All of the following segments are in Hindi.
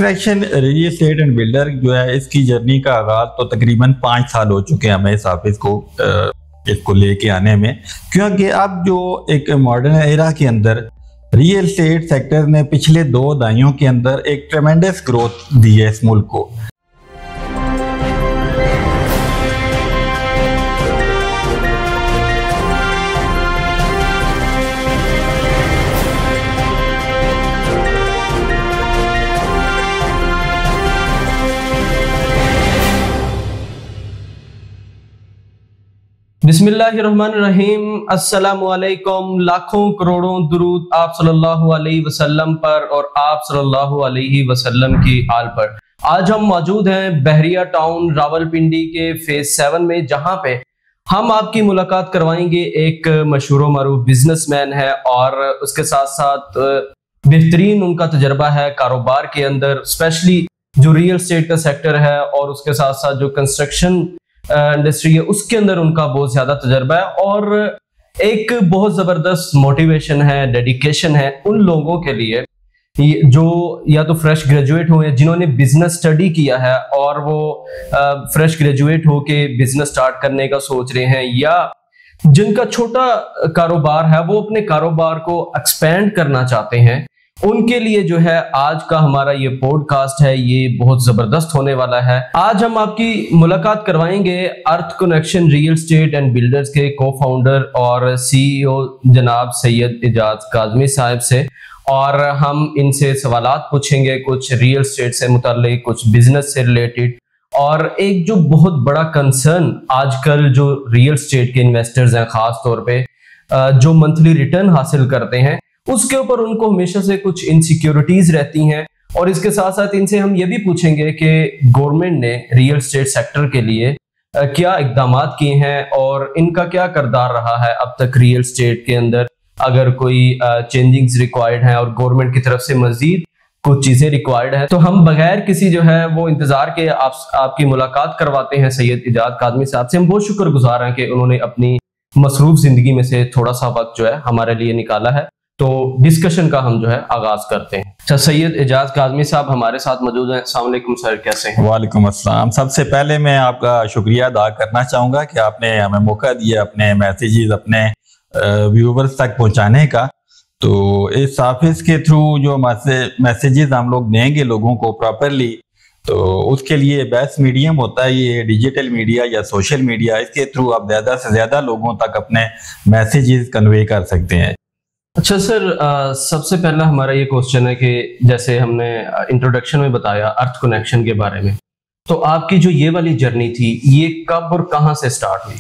Correction real estate and builder जो है इसकी जर्नी का आगाज तो तकरीबन 5 साल हो चुके हैं हमें इस ऑफिस को इसको लेके आने में, क्योंकि अब जो एक मॉडर्न एरा के अंदर रियल एस्टेट सेक्टर ने पिछले 2 दहाइयों के अंदर एक ट्रेमेंडस ग्रोथ दी है इस मुल्क को। बिस्मिल्लाहिर्रहमानिर्रहीम, अस्सलामुअलैकुम। लाखों करोड़ों दुरूद आप सल्लल्लाहु अलैहि वसल्लम पर और आप सल्लल्लाहु अलैहि वसल्लम की आल पर। आज हम मौजूद हैं बहरिया टाउन रावलपिंडी के फेज 7 में, जहां पे हम आपकी मुलाकात करवाएंगे एक मशहूर मरूफ बिजनेसमैन है और उसके साथ साथ बेहतरीन उनका तजर्बा है कारोबार के अंदर, स्पेशली जो रियल एस्टेट का सेक्टर है और उसके साथ साथ जो कंस्ट्रक्शन इंडस्ट्री है उसके अंदर उनका बहुत ज्यादा तजर्बा है और एक बहुत जबरदस्त मोटिवेशन है, डेडिकेशन है उन लोगों के लिए जो या तो फ्रेश ग्रेजुएट हुए हैं, जिन्होंने बिजनेस स्टडी किया है और वो फ्रेश ग्रेजुएट होके बिजनेस स्टार्ट करने का सोच रहे हैं, या जिनका छोटा कारोबार है वो अपने कारोबार को एक्सपेंड करना चाहते हैं। उनके लिए जो है आज का हमारा ये पॉडकास्ट है, ये बहुत जबरदस्त होने वाला है। आज हम आपकी मुलाकात करवाएंगे Earth Connection real estate and builders के को-फाउंडर और सीईओ जनाब सैयद एजाज काज़मी साहब से, और हम इनसे सवालात पूछेंगे कुछ रियल एस्टेट से मुताल्लिक, कुछ बिजनेस से रिलेटेड, और एक जो बहुत बड़ा कंसर्न आजकल जो रियल एस्टेट के इन्वेस्टर्स हैं, खास तौर पे जो मंथली रिटर्न हासिल करते हैं, उसके ऊपर उनको हमेशा से कुछ इनसिक्योरिटीज रहती हैं। और इसके साथ साथ इनसे हम ये भी पूछेंगे कि गवर्नमेंट ने रियल एस्टेट सेक्टर के लिए क्या इकदामात किए हैं और इनका क्या किरदार रहा है अब तक रियल एस्टेट के अंदर, अगर कोई चेंजिंग्स रिक्वायर्ड है और गवर्नमेंट की तरफ से मजीद कुछ चीजें रिक्वायर्ड है, तो हम बगैर किसी जो है वो इंतजार के आपकी मुलाकात करवाते हैं सैयद एजाज काज़मी साहब से। हम बहुत शुक्रगुजार हैं कि उन्होंने अपनी मसरूफ जिंदगी में से थोड़ा सा वक्त जो है हमारे लिए निकाला है। तो डिस्कशन का हम जो है आगाज करते हैं। अच्छा, सैयद एजाज काज़मी साहब हमारे साथ मौजूद हैं। अस्सलाम वालेकुम सर, कैसे हैं? वालेकुम अस्सलाम। सबसे पहले मैं आपका शुक्रिया अदा करना चाहूँगा कि आपने हमें मौका दिया अपने मैसेजेस अपने व्यूवर्स तक पहुँचाने का। तो इस ऑफिस के थ्रू जो मैसेजेस हम लोग देंगे लोगों को प्रॉपरली, तो उसके लिए बेस्ट मीडियम होता है ये डिजिटल मीडिया या सोशल मीडिया। इसके थ्रू आप ज़्यादा से ज़्यादा लोगों तक अपने मैसेजेस कन्वे कर सकते हैं। अच्छा सर, सबसे पहला हमारा ये क्वेश्चन है कि जैसे हमने इंट्रोडक्शन में बताया अर्थ कनेक्शन के बारे में, तो आपकी जो ये वाली जर्नी थी ये कब और कहां से स्टार्ट हुई?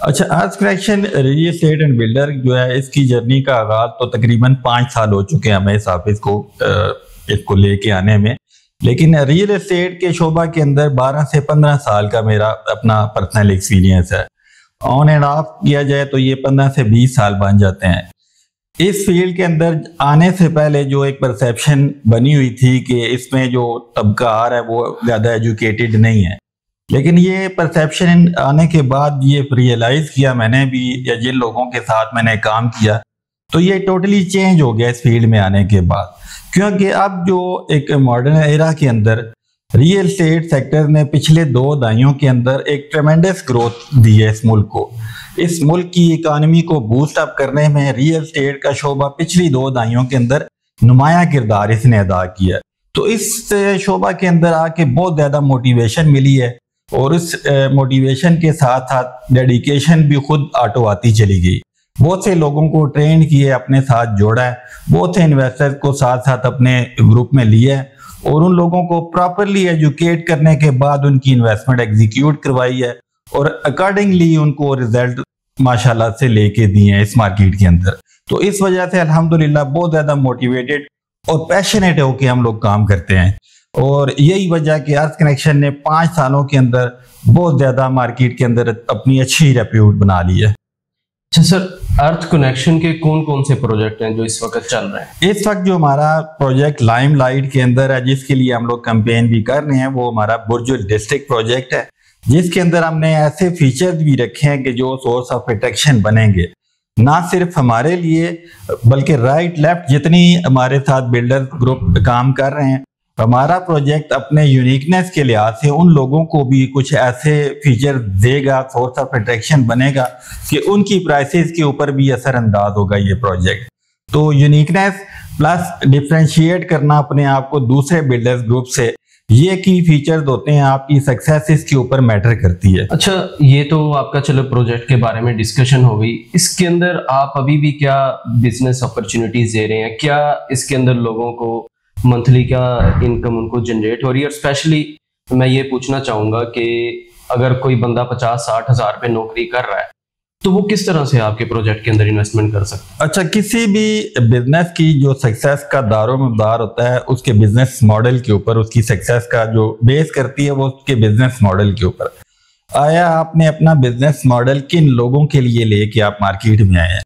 अच्छा, Earth Connection real estate and builder जो है इसकी जर्नी का आगाज तो तकरीबन 5 साल हो चुके हैं हमें इस ऑफिस को इसको लेके आने में, लेकिन रियल एस्टेट के शोबा के अंदर 12 से 15 साल का मेरा अपना पर्सनल एक्सपीरियंस है। ऑन एंड ऑफ किया जाए तो ये 15 से 20 साल बन जाते हैं। इस फील्ड के अंदर आने से पहले जो एक परसेप्शन बनी हुई थी कि इसमें जो तबका आ रहा है वो ज़्यादा एजुकेटेड नहीं है, लेकिन ये परसेप्शन आने के बाद ये रियलाइज़ किया मैंने भी, या जिन लोगों के साथ मैंने काम किया, तो ये टोटली चेंज हो गया इस फील्ड में आने के बाद। क्योंकि अब जो एक मॉडर्न एरा के अंदर रियल एस्टेट सेक्टर ने पिछले 2 दहाइयों के अंदर एक ट्रेमेंडस ग्रोथ दी है इस मुल्क को। इस मुल्क की इकानमी को बूस्ट अप करने में रियल एस्टेट का शोबा पिछली 2 दहाइयों के अंदर नुमाया किरदार इसने अदा किया। तो इस शोबा के अंदर आके बहुत ज़्यादा मोटिवेशन मिली है, और इस मोटिवेशन के साथ साथ डेडिकेशन भी खुद ऑटो आती चली गई। बहुत से लोगों को ट्रेन किए, अपने साथ जोड़ा है, बहुत से इन्वेस्टर को साथ साथ अपने ग्रुप में लिया है, और उन लोगों को प्रॉपरली एजुकेट करने के बाद उनकी इन्वेस्टमेंट एग्जीक्यूट करवाई है, और अकॉर्डिंगली उनको रिजल्ट माशाल्लाह से लेके दिए हैं इस मार्केट के अंदर। तो इस वजह से अल्हम्दुलिल्लाह बहुत ज़्यादा मोटिवेटेड और पैशनेट होकर हम लोग काम करते हैं, और यही वजह कि अर्थ कनेक्शन ने 5 सालों के अंदर बहुत ज़्यादा मार्केट के अंदर अपनी अच्छी रेप्यूट बना ली है। अच्छा सर, अर्थ कनेक्शन के कौन कौन से प्रोजेक्ट हैं जो इस वक्त चल रहे हैं? इस वक्त जो हमारा प्रोजेक्ट लाइमलाइट के अंदर है, जिसके लिए हम लोग कैंपेन भी कर रहे हैं, वो हमारा बुर्जुल डिस्ट्रिक्ट प्रोजेक्ट है, जिसके अंदर हमने ऐसे फीचर्स भी रखे हैं कि जो सोर्स ऑफ अट्रैक्शन बनेंगे ना सिर्फ हमारे लिए, बल्कि राइट लेफ्ट जितनी हमारे साथ बिल्डर ग्रुप काम कर रहे हैं हमारा प्रोजेक्ट अपने यूनिकनेस के लिहाज से उन लोगों को भी कुछ ऐसे फीचर देगा, सोर्स ऑफ अट्रैक्शन बनेगा कि उनकी प्राइसेस के ऊपर भी असरअंदाज होगा ये प्रोजेक्ट। तो यूनिकनेस प्लस डिफरेंशिएट करना अपने आप को दूसरे बिल्डर्स ग्रुप से, ये की फीचर्स होते हैं, आपकी सक्सेस इसके ऊपर मैटर करती है। अच्छा, ये तो आपका चलो प्रोजेक्ट के बारे में डिस्कशन हो गई। इसके अंदर आप अभी भी क्या बिजनेस अपॉर्चुनिटीज दे रहे हैं? क्या इसके अंदर लोगों को मंथली क्या इनकम उनको जनरेट हो रही है? और स्पेशली मैं ये पूछना चाहूंगा कि अगर कोई बंदा 50-60 हज़ार पे नौकरी कर रहा है तो वो किस तरह से आपके प्रोजेक्ट के अंदर इन्वेस्टमेंट कर सकते हैं? अच्छा, किसी भी बिजनेस की जो सक्सेस का दारोमदार होता है उसके बिजनेस मॉडल के ऊपर, उसकी सक्सेस का जो बेस करती है वो उसके बिजनेस मॉडल के ऊपर। आया आपने अपना बिजनेस मॉडल किन लोगों के लिए लेके आप मार्केट में आए हैं?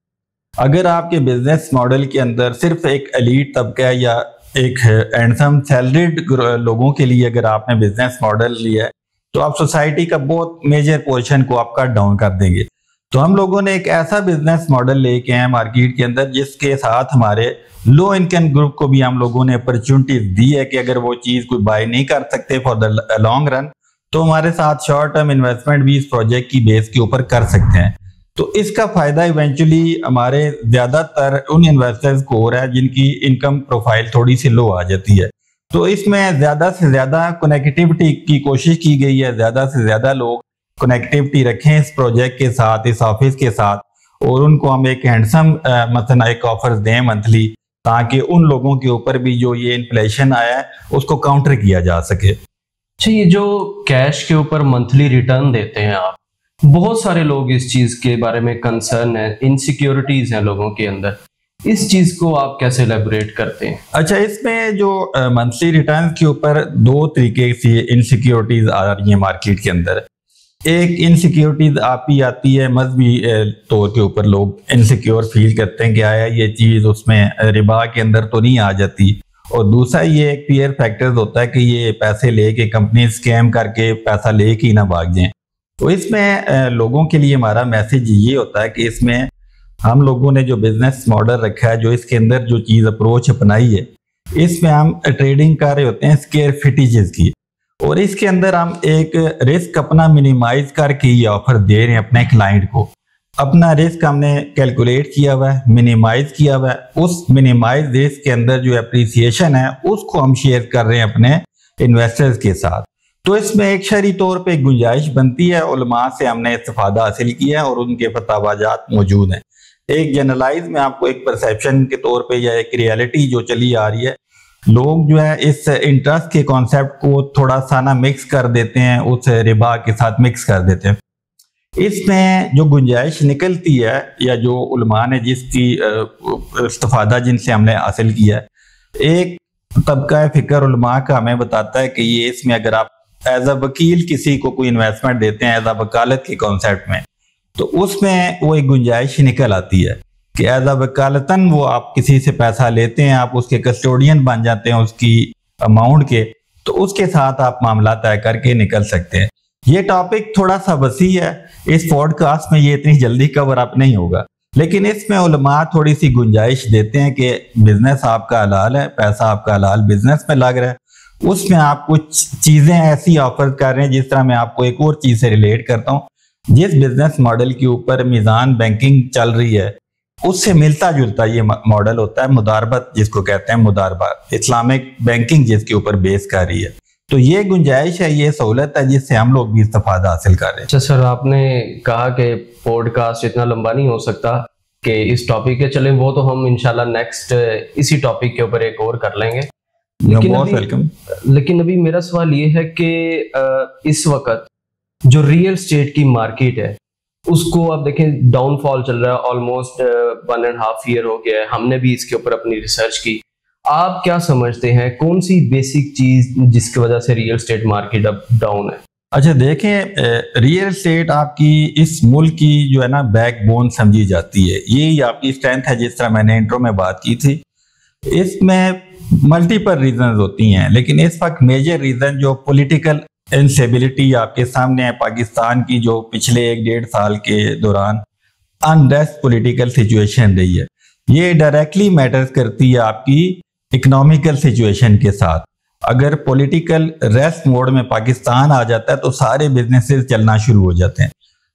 अगर आपके बिजनेस मॉडल के अंदर सिर्फ एक एलीट तबका या एक हैंडसम सैलरीड लोगों के लिए अगर आपने बिजनेस मॉडल लिया है तो आप सोसाइटी का बहुत मेजर पोर्शन को आप कट डाउन कर देंगे। तो हम लोगों ने एक ऐसा बिजनेस मॉडल लेके आए मार्केट के अंदर जिसके साथ हमारे लो इनकम ग्रुप को भी हम लोगों ने अपॉर्चुनिटीज दी है कि अगर वो चीज कोई बाय नहीं कर सकते फॉर द लॉन्ग रन तो हमारे साथ शॉर्ट टर्म इन्वेस्टमेंट भी इस प्रोजेक्ट की बेस के ऊपर कर सकते हैं। तो इसका फायदा इवेंचुअली हमारे ज्यादातर उन इन्वेस्टर्स को हो रहा है जिनकी इनकम प्रोफाइल थोड़ी सी लो आ जाती है। तो इसमें ज्यादा से ज्यादा कनेक्टिविटी की कोशिश की गई है, ज्यादा से ज्यादा लोग कनेक्टिविटी रखें इस प्रोजेक्ट के साथ, इस ऑफिस के साथ, और उनको हम एक हैंडसम मतलब एक ऑफर दें मंथली, ताकि उन लोगों के ऊपर भी जो ये इन्फ्लेशन आया है उसको काउंटर किया जा सके। अच्छा, ये जो कैश के ऊपर मंथली रिटर्न देते हैं आप, बहुत सारे लोग इस चीज के बारे में कंसर्न है, इनसिक्योरिटीज हैं लोगों के अंदर, इस चीज को आप कैसे एलैबोरेट करते हैं? अच्छा, इसमें जो मंथली रिटर्न के ऊपर दो तरीके से इनसिक्योरिटीज आ रही है मार्केट के अंदर। एक इनसिक्योरिटीज आप ही आती है मजहबी तौर के ऊपर, लोग इनसिक्योर फील करते हैं कि आया ये चीज उसमें रिबा के अंदर तो नहीं आ जाती। और दूसरा ये एक पीयर फैक्टर्स होता है कि ये पैसे लेके कंपनी स्कैम करके पैसा लेके ही ना भाग जाएं। तो इसमें लोगों के लिए हमारा मैसेज ये होता है कि इसमें हम लोगों ने जो बिजनेस मॉडल रखा है, जो इसके अंदर जो चीज अप्रोच अपनाई है, इसमें हम ट्रेडिंग कर रहे होते हैं स्केयर फिटिजेस की, और इसके अंदर हम एक रिस्क अपना मिनिमाइज करके ये ऑफर दे रहे हैं अपने क्लाइंट को। अपना रिस्क हमने कैलकुलेट किया हुआ है, मिनिमाइज किया हुआ है। उस मिनिमाइज रिस्क के अंदर जो एप्रिसिएशन है उसको हम शेयर कर रहे हैं अपने इन्वेस्टर्स के साथ। तो इसमें एक शहरी तौर पे गुंजाइश बनती है, उलमा से हमने इस्तिफादा हासिल किया है और उनके फतावाजात मौजूद हैं। एक जनरलाइज में आपको एक परसेप्शन के तौर पे या एक रियलिटी जो चली आ रही है, लोग जो है इस इंटरेस्ट के कॉन्सेप्ट को थोड़ा सा ना मिक्स कर देते हैं, उस रिबा के साथ मिक्स कर देते हैं। इसमें जो गुंजाइश निकलती है या जो उलमा ने जिसकी इस्तिफादा जिनसे हमने हासिल किया है, एक तबका फिक्र उलमा का हमें बताता है कि ये इसमें अगर आप एज अ वकील किसी को कोई इन्वेस्टमेंट देते हैं एज अ वकालत के कॉन्सेप्ट में, तो उसमें वो एक गुंजाइश निकल आती है कि एज अ वकालतन वो आप किसी से पैसा लेते हैं, आप उसके कस्टोडियन बन जाते हैं उसकी अमाउंट के, तो उसके साथ आप मामला तय करके निकल सकते हैं। ये टॉपिक थोड़ा सा वसी है, इस पॉडकास्ट में ये इतनी जल्दी कवर अप नहीं होगा, लेकिन इसमें उलमा थोड़ी सी गुंजाइश देते हैं कि बिजनेस आपका हलाल है, पैसा आपका हलाल बिजनेस में लग रहा है, उसमें आप कुछ चीजें ऐसी ऑफर कर रहे हैं। जिस तरह मैं आपको एक और चीज से रिलेट करता हूँ, जिस बिजनेस मॉडल के ऊपर मीजान बैंकिंग चल रही है उससे मिलता जुलता ये मॉडल होता है मुदारबत, जिसको कहते हैं मुदारबत, इस्लामिक बैंकिंग जिसके ऊपर बेस कर रही है। तो ये गुंजाइश है, ये सहूलत है जिससे हम लोग भी इस्तिफादा हासिल कर रहे हैं। अच्छा सर, आपने कहा कि पॉडकास्ट इतना लंबा नहीं हो सकता कि इस टॉपिक के चलें, वो तो हम इंशाल्लाह नेक्स्ट इसी टॉपिक के ऊपर एक और कर लेंगे। लेकिन अभी मेरा सवाल ये है कि इस वक्त जो रियल एस्टेट की मार्केट है उसको आप देखें, डाउनफॉल चल रहा है, ऑलमोस्ट 1.5 ईयर हो गया है, हमने भी इसके ऊपर अपनी रिसर्च की। आप क्या समझते हैं कौन सी बेसिक चीज जिसकी वजह से रियल एस्टेट मार्केट अब डाउन है? अच्छा देखें, रियल एस्टेट आपकी इस मुल्क की जो है ना बैकबोन समझी जाती है, यही आपकी स्ट्रेंथ है। जिस तरह मैंने इंट्रो में बात की थी, इसमें मल्टीपल रीजन होती हैं, लेकिन इस वक्त मेजर रीजन जो पॉलिटिकल इंस्टेबिलिटी आपके सामने है, पाकिस्तान की जो पिछले 1-1.5 साल के दौरान अनरेस्ट पॉलिटिकल सिचुएशन रही है, ये डायरेक्टली मैटर्स करती है आपकी इकोनॉमिकल सिचुएशन के साथ। अगर पॉलिटिकल रेस्ट मोड में पाकिस्तान आ जाता है तो सारे बिजनेसेस चलना शुरू हो जाते हैं।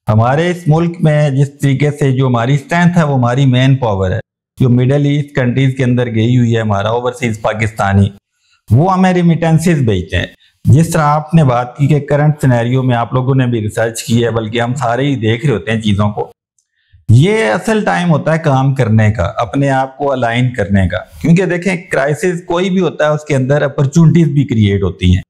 हमारे इस मुल्क में जिस तरीके से जो हमारी स्ट्रेंथ है वो हमारी मेन पावर है, जो मिडल ईस्ट कंट्रीज के अंदर गई हुई है हमारा ओवरसीज पाकिस्तानी, वो हमें रिमिटेंसेस भेजते हैं। जिस तरह आपने बात की कि करंट सिनेरियो में आप लोगों ने भी रिसर्च की है, बल्कि हम सारे ही देख रहे होते हैं चीज़ों को, ये असल टाइम होता है काम करने का, अपने आप को अलाइन करने का। क्योंकि देखें, क्राइसिस कोई भी होता है उसके अंदर अपॉर्चुनिटीज भी क्रिएट होती हैं।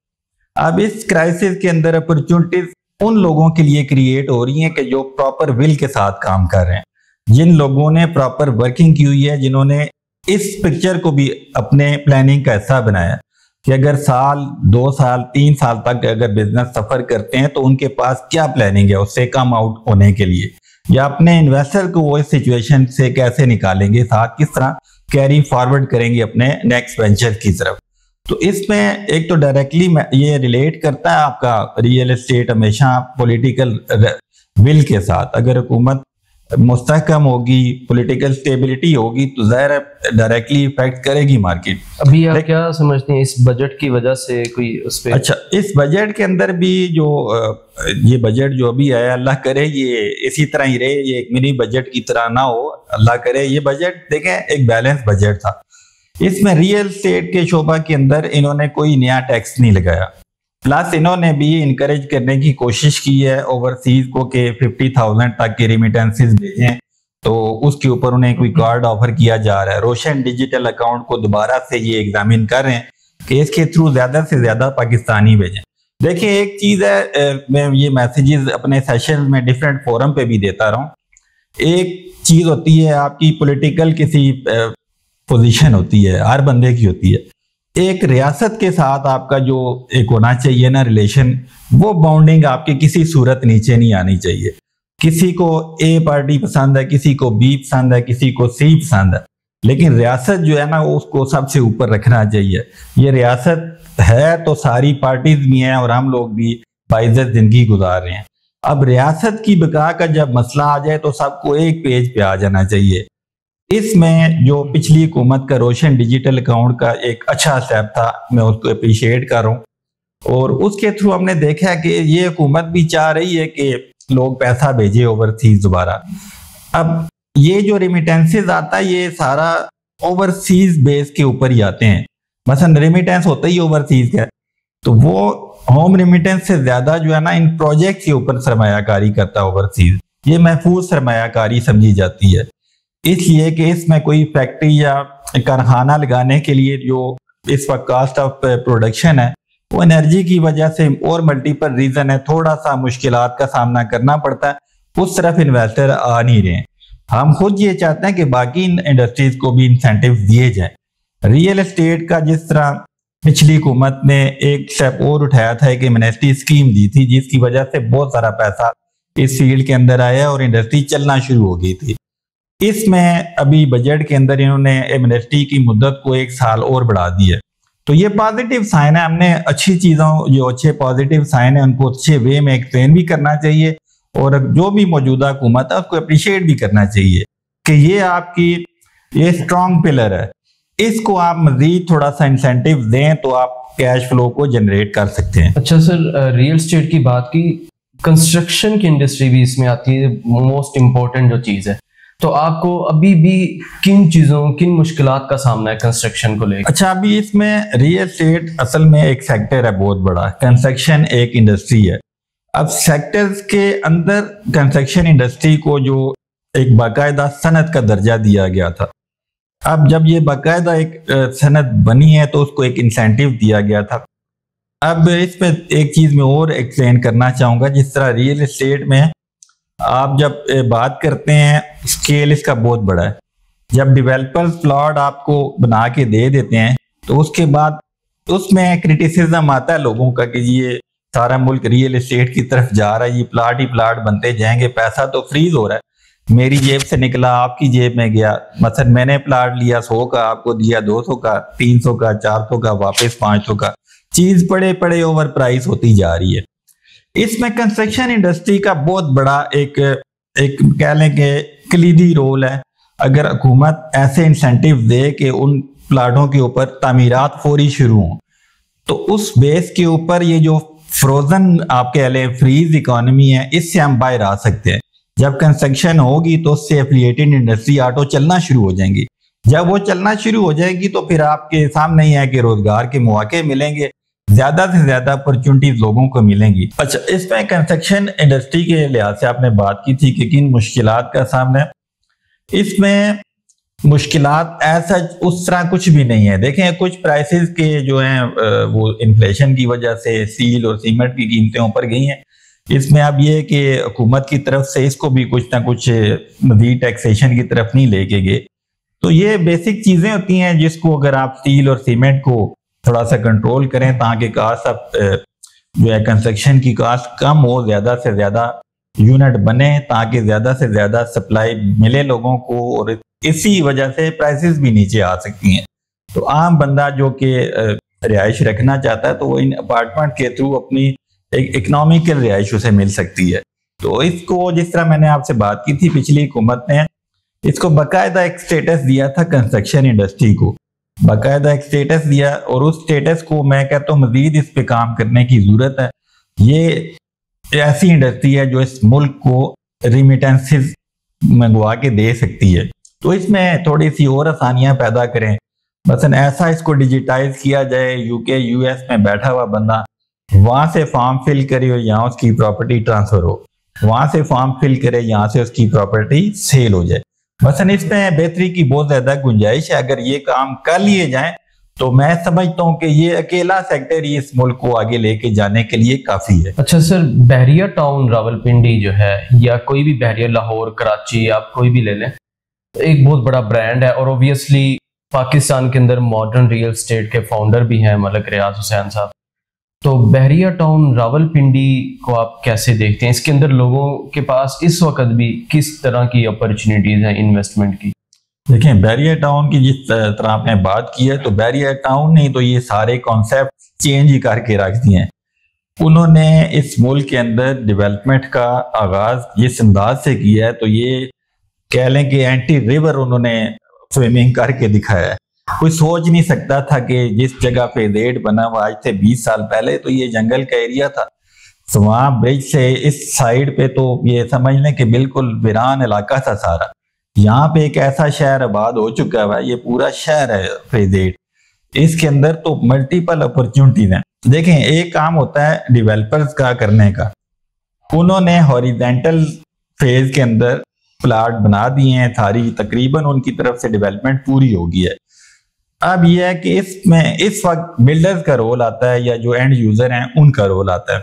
अब इस क्राइसिस के अंदर अपॉर्चुनिटीज उन लोगों के लिए क्रिएट हो रही हैं कि जो प्रॉपर विल के साथ काम कर रहे हैं, जिन लोगों ने प्रॉपर वर्किंग की हुई है, जिन्होंने इस पिक्चर को भी अपने प्लानिंग का हिस्सा बनाया कि अगर साल 2 साल 3 साल तक अगर बिजनेस सफर करते हैं तो उनके पास क्या प्लानिंग है उससे कम आउट होने के लिए, या अपने इन्वेस्टर को वो इस सिचुएशन से कैसे निकालेंगे, साथ किस तरह कैरी फॉरवर्ड करेंगे अपने नेक्स्ट वेंचर की तरफ। तो इसमें एक तो डायरेक्टली ये रिलेट करता है आपका रियल एस्टेट हमेशा पॉलिटिकल विल के साथ। अगर हुकूमत मुस्तहकम होगी, पॉलिटिकल स्टेबिलिटी होगी, तो ज़ाहिर है डायरेक्टली इफेक्ट करेगी मार्केट। अभी आप क्या समझते हैं इस बजट की वजह से कोई उस पे? अच्छा, इस बजट के अंदर भी जो ये बजट जो अभी आया, अल्लाह करे ये इसी तरह ही रहे, ये एक मिनी बजट की तरह ना हो, अल्लाह करे। ये बजट देखें एक बैलेंस बजट था। इसमें रियल एस्टेट के शोबा के अंदर इन्होंने कोई नया टैक्स नहीं लगाया, प्लस इन्होंने भी इनकरेज करने की कोशिश की है ओवरसीज को कि 50,000 तक के रिमिटेंसेस भेजें, तो उसके ऊपर उन्हें कोई कार्ड ऑफर किया जा रहा है। रोशन डिजिटल अकाउंट को दोबारा से ये एग्जामिन कर रहे हैं कि इसके थ्रू ज्यादा से ज्यादा पाकिस्तानी भेजें। देखिए, एक चीज है, मैं ये मैसेजेस अपने सेशन में डिफरेंट फोरम पे भी देता रहा हूँ। एक चीज होती है आपकी पॉलिटिकल किसी पोजीशन होती है, हर बंदे की होती है। एक रियासत के साथ आपका जो एक होना चाहिए ना रिलेशन, वो बाउंडिंग आपकी किसी सूरत नीचे नहीं आनी चाहिए। किसी को ए पार्टी पसंद है, किसी को बी पसंद है, किसी को सी पसंद है, लेकिन रियासत जो है ना वो उसको सबसे ऊपर रखना चाहिए। ये रियासत है तो सारी पार्टीज भी हैं और हम लोग भी बाइज्जत जिंदगी गुजार रहे हैं। अब रियासत की बका का जब मसला आ जाए तो सबको एक पेज पे आ जाना चाहिए। इसमें जो पिछली हुकूमत का रोशन डिजिटल अकाउंट का एक अच्छा स्टेप था, मैं उसको अप्रिशिएट कर रहा हूँ। और उसके थ्रू हमने देखा है कि ये हुकूमत भी चाह रही है कि लोग पैसा भेजे ओवरसीज दोबारा। अब ये जो रिमिटेंसेज आता है ये सारा ओवरसीज बेस के ऊपर ही आते हैं। मसलन रेमिटेंस होता ही ओवरसीज का, तो वो होम रेमिटेंस से ज्यादा जो है ना इन प्रोजेक्ट के ऊपर सरमायाकारी करता है ओवरसीज। ये महफूज सरमायाकारी समझी जाती है, इसलिए कि इसमें कोई फैक्ट्री या कारखाना लगाने के लिए जो इस वक्त कास्ट ऑफ प्रोडक्शन है वो एनर्जी की वजह से और मल्टीपल रीजन है, थोड़ा सा मुश्किलात का सामना करना पड़ता है, उस तरफ इन्वेस्टर आ नहीं रहे। हम खुद ये चाहते हैं कि बाकी इंडस्ट्रीज को भी इंसेंटिव दिए जाए। रियल एस्टेट का जिस तरह पिछली हुकूमत ने एक स्टेप और उठाया था, एक एमनेस्टी स्कीम दी थी, जिसकी वजह से बहुत सारा पैसा इस फील्ड के अंदर आया और इंडस्ट्री चलना शुरू हो गई थी। इसमें अभी बजट के अंदर इन्होंने एमनेस्टी की मुद्दत को 1 साल और बढ़ा दी है, तो ये पॉजिटिव साइन है। हमने अच्छी चीज़ों, जो अच्छे पॉजिटिव साइन है उनको अच्छे वे में एक्सप्लेन भी करना चाहिए, और जो भी मौजूदा हुकूमत है उसको अप्रिशिएट भी करना चाहिए कि ये आपकी ये स्ट्रॉन्ग पिलर है, इसको आप मजीद थोड़ा सा इंसेंटिव दें तो आप कैश फ्लो को जनरेट कर सकते हैं। अच्छा सर, रियल एस्टेट की बात की, कंस्ट्रक्शन की इंडस्ट्री भी इसमें आती है, मोस्ट इम्पोर्टेंट जो चीज़ है, तो आपको अभी भी किन चीजों, किन मुश्किलात का सामना है कंस्ट्रक्शन को लेकर? अच्छा, अभी इसमें रियल एस्टेट असल में एक सेक्टर है बहुत बड़ा, कंस्ट्रक्शन एक इंडस्ट्री है। अब सेक्टर्स के अंदर कंस्ट्रक्शन इंडस्ट्री को जो एक बाकायदा सनत का दर्जा दिया गया था, अब जब ये बाकायदा एक सनत बनी है तो उसको एक इंसेंटिव दिया गया था। अब इस पे एक चीज मैं और एक्सप्लेन करना चाहूंगा। जिस तरह रियल एस्टेट में आप जब बात करते हैं, स्केल इसका बहुत बड़ा है। जब डेवलपर्स प्लॉट आपको बना के दे देते हैं तो उसके बाद उसमें क्रिटिसिज्म आता है लोगों का कि ये सारा मुल्क रियल एस्टेट की तरफ जा रहा है, ये प्लाट ही प्लाट बनते जाएंगे, पैसा तो फ्रीज हो रहा है, मेरी जेब से निकला आपकी जेब में गया। मतलब मैंने प्लाट लिया 100 का, आपको दिया 200 का, 300 का, 400 का, वापस 500 का, चीज पड़े पड़े ओवर प्राइस होती जा रही है। इसमें कंस्ट्रक्शन इंडस्ट्री का बहुत बड़ा एक कह लें कि कलीदी रोल है। अगर हुकूमत ऐसे इंसेंटिव दे कि उन प्लाटों के ऊपर तामीरात फौरी शुरू हों, तो उस बेस के ऊपर ये जो फ्रोजन आपके लिए फ्रीज इकोनॉमी है, इससे हम बाहर आ सकते हैं। जब कंस्ट्रक्शन होगी तो उससे एफिलिएटेड इंडस्ट्री ऑटो चलना शुरू हो जाएंगी। जब वो चलना शुरू हो जाएगी तो फिर आपके सामने ही है कि रोजगार के मौके मिलेंगे, ज्यादा से ज्यादा अपॉर्चुनिटीज लोगों को मिलेंगी। अच्छा, इसमें कंस्ट्रक्शन इंडस्ट्री के लिहाज से आपने बात की थी कि किन मुश्किलात का सामना। इसमें मुश्किलात ऐसा उस तरह कुछ भी नहीं है। देखें, कुछ प्राइसेस के जो हैं वो इन्फ्लेशन की वजह से स्टील और सीमेंट की कीमतें ऊपर गई हैं। इसमें अब ये कि हुकूमत की तरफ से इसको भी कुछ ना कुछ मज़ीद टैक्सेशन की तरफ नहीं लेके गए। तो ये बेसिक चीजें होती हैं जिसको अगर आप स्टील और सीमेंट को थोड़ा सा कंट्रोल करें ताकि कास्ट अब जो है कंस्ट्रक्शन की कास्ट कम हो, ज्यादा से ज्यादा यूनिट बने ताकि ज्यादा से ज्यादा सप्लाई मिले लोगों को, और इसी वजह से प्राइसेस भी नीचे आ सकती हैं। तो आम बंदा जो कि रिहाइश रखना चाहता है तो वो इन अपार्टमेंट के थ्रू अपनी एक इकोनॉमिकल रिहाइश उसे मिल सकती है। तो इसको जिस तरह मैंने आपसे बात की थी, पिछली हुकूमत ने इसको बाकायदा एक स्टेटस दिया था, कंस्ट्रक्शन इंडस्ट्री को बाकायदा एक स्टेटस दिया, और उस स्टेटस को मैं कहता हूँ मजीद इस पे काम करने की जरूरत है। ये ऐसी इंडस्ट्री है जो इस मुल्क को रिमिटेंसेस मंगवा के दे सकती है। तो इसमें थोड़ी सी और आसानियां पैदा करें, मसलन ऐसा इसको डिजिटाइज किया जाए, यूके यूएस में बैठा हुआ बंदा वहां से फॉर्म फिल करे और यहाँ उसकी प्रॉपर्टी ट्रांसफर हो, वहां से फॉर्म फिल करे, यहाँ से उसकी प्रॉपर्टी सेल हो जाए। मसलन इसमें बेहतरी की बहुत ज्यादा गुंजाइश है। अगर ये काम कर लिए जाए तो मैं समझता हूँ कि ये अकेला सेक्टर ही इस मुल्क को आगे लेके जाने के लिए काफी है। अच्छा सर, बहरिया टाउन रावलपिंडी जो है, या कोई भी बहरिया, लाहौर, कराची, आप कोई भी ले लें, एक बहुत बड़ा ब्रांड है, और ओबियसली पाकिस्तान के अंदर मॉडर्न रियल एस्टेट के फाउंडर भी हैं मलिक रियाज हुसैन साहब। तो बहरिया टाउन रावलपिंडी को आप कैसे देखते हैं? इसके अंदर लोगों के पास इस वक्त भी किस तरह की अपॉर्चुनिटीज हैं इन्वेस्टमेंट की? देखें, बैरियर टाउन की जिस तरह आपने बात की है, तो बैरियर टाउन नहीं तो ये सारे कॉन्सेप्ट चेंज ही करके रख दिए हैं। उन्होंने इस मुल्क के अंदर डेवलपमेंट का आगाज जिस अंदाज से किया है, तो ये कह लें कि एंटी रिवर उन्होंने स्विमिंग करके दिखाया है। कोई सोच नहीं सकता था कि जिस जगह पे रेड बना हुआ आज से 20 साल पहले तो ये जंगल का एरिया था। तो वहां ब्रिज से इस साइड पे तो ये समझ लें कि बिल्कुल वीरान इलाका था सारा। यहाँ पे एक ऐसा शहर आबाद हो चुका है, ये पूरा शहर है फ्रेजेड। इसके अंदर तो मल्टीपल अपॉर्चुनिटीज हैं। देखें, एक काम होता है डेवलपर्स का करने का, उन्होंने हॉरिजेंटल फेज के अंदर प्लाट बना दिए हैं, सारी तकरीबन उनकी तरफ से डेवलपमेंट पूरी हो गई है। अब यह है कि इसमें इस वक्त बिल्डर्स का रोल आता है या जो एंड यूजर हैं उनका रोल आता है।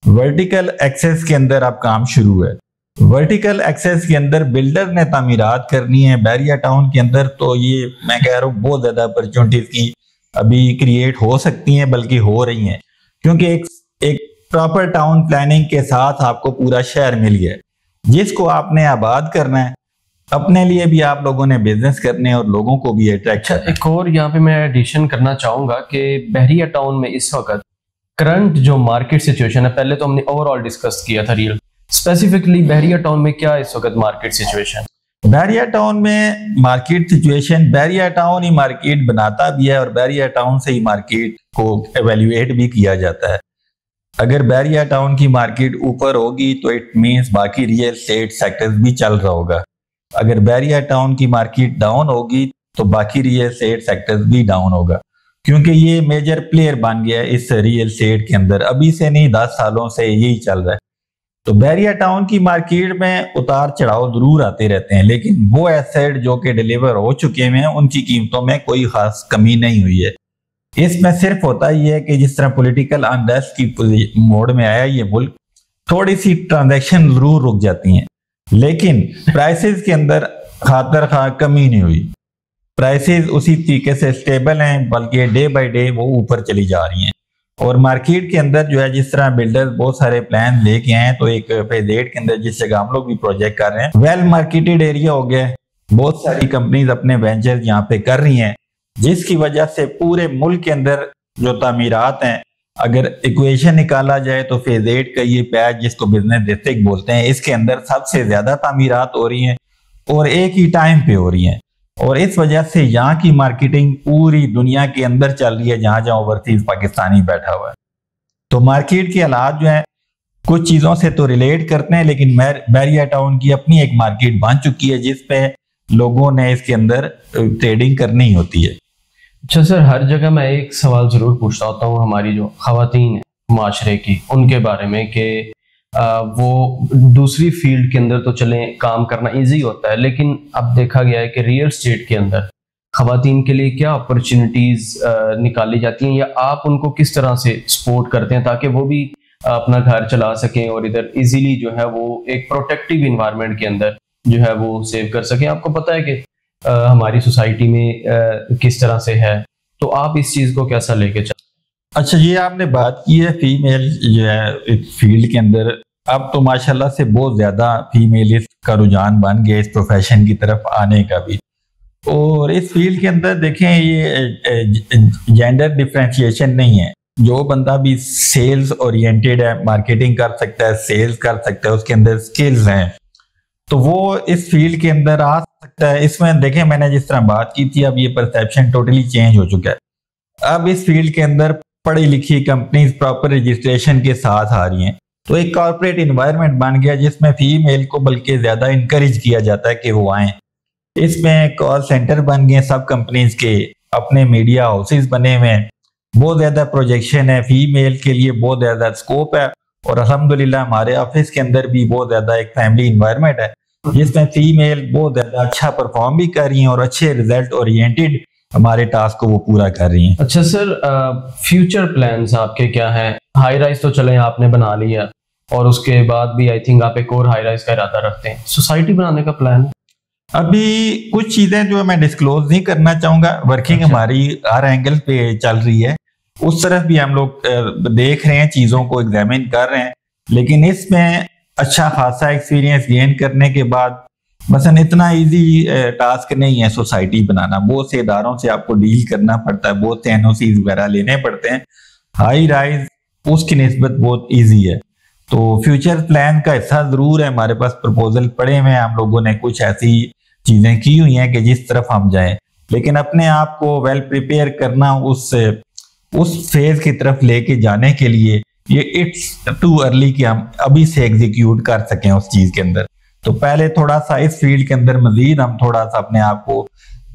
वर्टिकल एक्सेस के अंदर अब काम शुरू है। वर्टिकल एक्सेस के अंदर बिल्डर ने तामीरात करनी है बैरिया टाउन के अंदर, तो ये मैं कह रहा हूँ बहुत ज्यादा अपॉर्चुनिटीज की अभी क्रिएट हो सकती हैं, बल्कि हो रही हैं, क्योंकि एक प्रॉपर टाउन प्लानिंग के साथ आपको पूरा शहर मिल गया जिसको आपने आबाद करना है। अपने लिए भी आप लोगों ने बिजनेस करने और लोगों को भी अट्रैक्शन। एक और यहाँ पे मैं एडिशन करना चाहूंगा कि बहरिया टाउन में इस वक्त करंट जो मार्केट सिचुएशन है, पहले तो हमने ओवरऑल डिस्कस किया था रियल, स्पेसिफिकली बहरिया टाउन में क्या इस वक्त मार्केट सिचुएशन? बहरिया टाउन में मार्केट सिचुएशन, बहरिया टाउन ही मार्केट बनाता भी है और बहरिया टाउन से ही मार्केट को एवेल्युएट भी किया जाता है। अगर बहरिया टाउन की मार्केट ऊपर होगी तो इट मींस बाकी रियल एस्टेट सेक्टर्स भी चल रहा होगा। अगर बहरिया टाउन की मार्केट डाउन होगी तो बाकी रियल एस्टेट सेक्टर्स भी डाउन होगा, क्योंकि ये मेजर प्लेयर बन गया है इस रियल एस्टेट के अंदर। अभी से नहीं, 10 सालों से यही चल रहा है। तो बहरिया टाउन की मार्केट में उतार चढ़ाव जरूर आते रहते हैं, लेकिन वो एसेट जो कि डिलीवर हो चुके हैं उनकी कीमतों में कोई खास कमी नहीं हुई है। इसमें सिर्फ होता ही है कि जिस तरह पॉलिटिकल अनरेस्ट की मोड में आया ये मुल्क, थोड़ी सी ट्रांजैक्शन जरूर रुक जाती हैं, लेकिन प्राइसेस के अंदर खातर खा कमी नहीं हुई। प्राइसेस उसी तरीके से स्टेबल हैं, बल्कि डे बाय डे वो ऊपर चली जा रही हैं। और मार्केट के अंदर जो है जिस तरह बिल्डर्स बहुत सारे प्लान लेके आए, तो एक फेज 8 के अंदर जिस जगह हम लोग भी प्रोजेक्ट कर रहे हैं, वेल मार्केटेड एरिया हो गया है। बहुत सारी कंपनीज अपने वेंचर यहाँ पे कर रही हैं, जिसकी वजह से पूरे मुल्क के अंदर जो तामीरात हैं, अगर इक्वेशन निकाला जाए तो फेज 8 का ये पैच जिसको बिजनेस डिस्ट्रिक्ट बोलते हैं, इसके अंदर सबसे ज्यादा तामीरात हो रही हैं और एक ही टाइम पे हो रही हैं। और इस वजह से यहाँ की मार्केटिंग पूरी दुनिया के अंदर चल रही है, जहां जहां ओवरसीज पाकिस्तानी बैठा हुआ है। तो मार्केट के हालात जो है कुछ चीजों से तो रिलेट करते हैं, लेकिन बहरिया टाउन की अपनी एक मार्केट बन चुकी है जिस पे लोगों ने इसके अंदर ट्रेडिंग करनी होती है। अच्छा सर, हर जगह मैं एक सवाल जरूर पूछता होता हूँ हमारी जो खवातीन है माशरे की, उनके बारे में कि वो दूसरी फील्ड के अंदर तो चले काम करना इजी होता है, लेकिन अब देखा गया है कि रियल एस्टेट के अंदर खवातीन के लिए क्या अपॉर्चुनिटीज निकाली जाती हैं, या आप उनको किस तरह से सपोर्ट करते हैं ताकि वो भी अपना घर चला सकें और इधर इजीली जो है वो एक प्रोटेक्टिव इन्वायरमेंट के अंदर जो है वो सेव कर सकें। आपको पता है कि हमारी सोसाइटी में किस तरह से है, तो आप इस चीज को कैसा लेके चल। अच्छा, ये आपने बात की है फीमेल जो है इस फील्ड के अंदर, अब तो माशाल्लाह से बहुत ज्यादा फीमेल इसका रुझान बन गया इस प्रोफेशन की तरफ आने का भी। और इस फील्ड के अंदर देखें ये जेंडर डिफरेंशिएशन नहीं है, जो बंदा भी सेल्स ओरिएंटेड है, मार्केटिंग कर सकता है, सेल्स कर सकता है, उसके अंदर स्किल्स हैं, तो वो इस फील्ड के अंदर आ सकता है। इसमें देखें मैंने जिस तरह बात की थी, अब ये परसेप्शन टोटली चेंज हो चुका है। अब इस फील्ड के अंदर पढ़ी लिखी कंपनीज प्रॉपर रजिस्ट्रेशन के साथ आ रही हैं, तो एक कॉर्पोरेट इन्वायरमेंट बन गया जिसमें फीमेल को बल्कि ज्यादा इंकरेज किया जाता है कि वो आए। इसमें कॉल सेंटर बन गए सब कंपनीज के, अपने मीडिया हाउसेज बने हुए हैं, बहुत ज्यादा प्रोजेक्शन है, फीमेल के लिए बहुत ज्यादा स्कोप है। और अल्हम्दुलिल्लाह हमारे ऑफिस के अंदर भी बहुत ज्यादा एक फैमिली इन्वायरमेंट है जिसमें फीमेल बहुत ज्यादा अच्छा परफॉर्म भी कर रही हैं और अच्छे रिजल्ट ओरिएंटेड हमारे टास्क को वो पूरा कर रही हैं। अच्छा सर, फ्यूचर प्लान्स आपके क्या हैं? हाई राइज तो चले आपने बना लिया, और उसके बाद भी आई थिंक आप एक और हाई राइज का इरादा रखते हैं, सोसाइटी बनाने का प्लान? अभी कुछ चीजें जो मैं डिस्क्लोज नहीं करना चाहूंगा, वर्किंग हमारी हर एंगल पे चल रही है, उस तरफ भी हम लोग देख रहे हैं, चीजों को एग्जामिन कर रहे हैं, लेकिन इसमें अच्छा खासा एक्सपीरियंस गेन करने के बाद मसलन इतना इजी टास्क नहीं है सोसाइटी बनाना, बहुत से इदारों से आपको डील करना पड़ता है, बहुत से एनओसीज वगैरह लेने पड़ते हैं। हाई राइज उसकी निस्बत बहुत इजी है, तो फ्यूचर प्लान का हिस्सा जरूर है, हमारे पास प्रपोजल पड़े हुए हैं, हम लोगों ने कुछ ऐसी चीजें की हुई हैं कि जिस तरफ हम जाएं, लेकिन अपने आप को वेल प्रिपेयर करना उस फेज की तरफ लेके जाने के लिए ये इट्स टू अर्ली कि हम अभी से एग्जीक्यूट कर सकें उस चीज के अंदर। तो पहले थोड़ा सा इस फील्ड के अंदर मजीद हम थोड़ा सा अपने आप को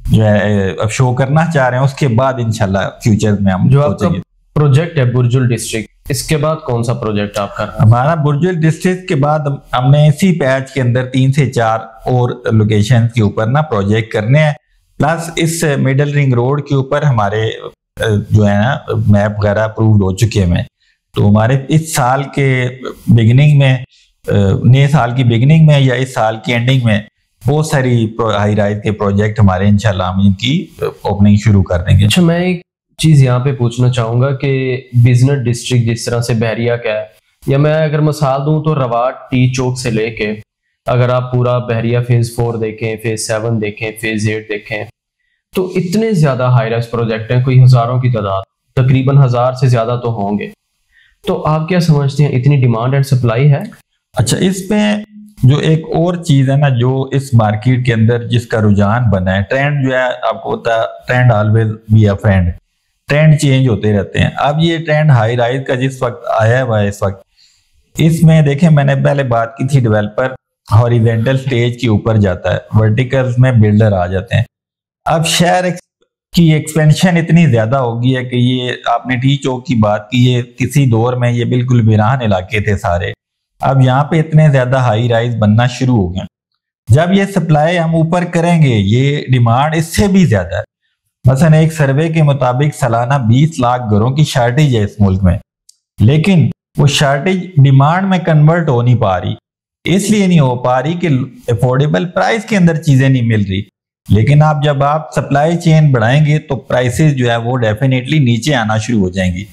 जो है अब शो करना चाह रहे हैं, उसके बाद इंशाल्लाह फ्यूचर में हम जो आपका प्रोजेक्ट है बुर्जुल डिस्ट्रिक्ट, इसके बाद कौन सा प्रोजेक्ट आप कर रहे हैं? हमारा बुर्जुल डिस्ट्रिक्ट के बाद हमने इसी पैच के अंदर 3 से 4 और लोकेशन के ऊपर ना प्रोजेक्ट करने हैं, प्लस इस मिडल रिंग रोड के ऊपर हमारे जो है ना मैप वगैरह अप्रूव्ड हो चुके हैं। तो हमारे इस साल के बिगिनिंग में, नए साल की बिगिनिंग में या इस साल की एंडिंग में बहुत सारी हाई राइज के प्रोजेक्ट हमारे इंशाल्लाह हम इनकी ओपनिंग शुरू कर देंगे। अच्छा, मैं एक चीज यहाँ पे पूछना चाहूंगा कि बिजनेस डिस्ट्रिक्ट जिस तरह से बहरिया का है, या मैं अगर मिसाल दूं तो रवाट टी चौक से लेके अगर आप पूरा बहरिया फेज 4 देखें, फेज 7 देखें, फेज 8 देखें, तो इतने ज्यादा हाई राइज प्रोजेक्ट हैं, कोई हजारों की तादाद, तकरीबन 1000 से ज्यादा तो होंगे। तो आप क्या समझते हैं, इतनी डिमांड एंड सप्लाई है? अच्छा, इसमें जो एक और चीज है ना, जो इस मार्केट के अंदर जिसका रुझान बना है, ट्रेंड जो है आपको पता है, trend always be a friend, trend change होते रहते हैं। अब ये ट्रेंड हाई राइज का जिस वक्त आया हुआ है इस वक्त, इसमें देखें मैंने पहले बात की थी, डेवलपर हॉरिजेंटल स्टेज के ऊपर जाता है, वर्टिकल्स में बिल्डर आ जाते हैं। अब शहर की एक्सपेंशन इतनी ज्यादा हो गई है कि ये आपने टी चौक की बात की, ये किसी दौर में ये बिल्कुल वीरान इलाके थे सारे, अब यहाँ पे इतने ज्यादा हाई राइज बनना शुरू हो गए। जब ये सप्लाई हम ऊपर करेंगे, ये डिमांड इससे भी ज्यादा है। मसलन एक सर्वे के मुताबिक सालाना 20 लाख घरों की शॉर्टेज है इस मुल्क में, लेकिन वो शॉर्टेज डिमांड में कन्वर्ट हो नहीं पा रही। इसलिए नहीं हो पा रही कि अफोर्डेबल प्राइस के अंदर चीजें नहीं मिल रही, लेकिन आप जब आप सप्लाई चेन बढ़ाएंगे तो प्राइसेस जो है वो डेफिनेटली नीचे आना शुरू हो जाएंगी।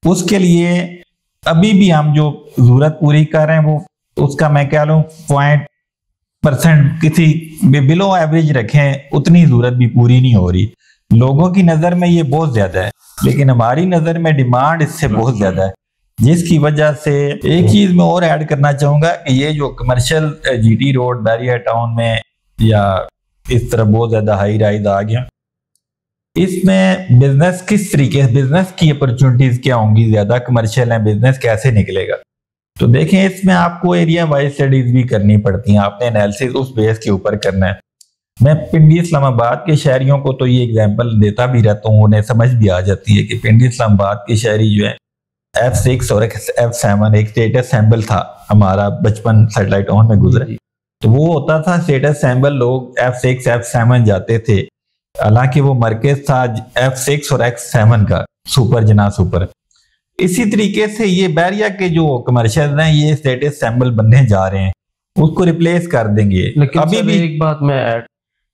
उसके लिए अभी भी हम जो जरूरत पूरी कर रहे हैं वो उसका मैं कह लूँ 0.% किसी बिलो एवरेज रखें, उतनी जरूरत भी पूरी नहीं हो रही। लोगों की नजर में ये बहुत ज्यादा है, लेकिन हमारी नजर में डिमांड इससे बहुत ज्यादा है, जिसकी वजह से एक चीज मैं और ऐड करना चाहूंगा कि ये जो कमर्शियल जीटी रोड बहरिया टाउन में या इस तरह बहुत ज्यादा हाई राइज आ गया। इसमें बिजनेस किस तरीके से, बिजनेस की अपॉर्चुनिटीज क्या होंगी, ज्यादा कमर्शियल है, बिजनेस कैसे निकलेगा। तो देखें इसमें आपको एरिया वाइज स्टडीज भी करनी पड़ती हैं, आपने एनालिसिस उस बेस के ऊपर करना है। मैं पिंडी इस्लामाबाद के शहरियों को तो ये एग्जांपल देता भी रहता हूँ, उन्हें समझ भी आ जाती है कि पिंडी इस्लामाबाद के शहरी जो है F6 और F7 एक स्टेटस सैंबल था, हमारा बचपन सैटेलाइट ऑन में गुजरा, तो वो होता था स्टेटस सैंबल, लोग F6 F7 जाते थे, हालांकि वो मरकज था F6 और F7 का, सुपर जना सुपर। इसी तरीके से ये बैरिया के जो कमर्शियल हैं ये स्टेटस सैंबल बनने जा रहे हैं, उसको रिप्लेस कर देंगे। लेकिन अभी भी एक बात मैं ऐड,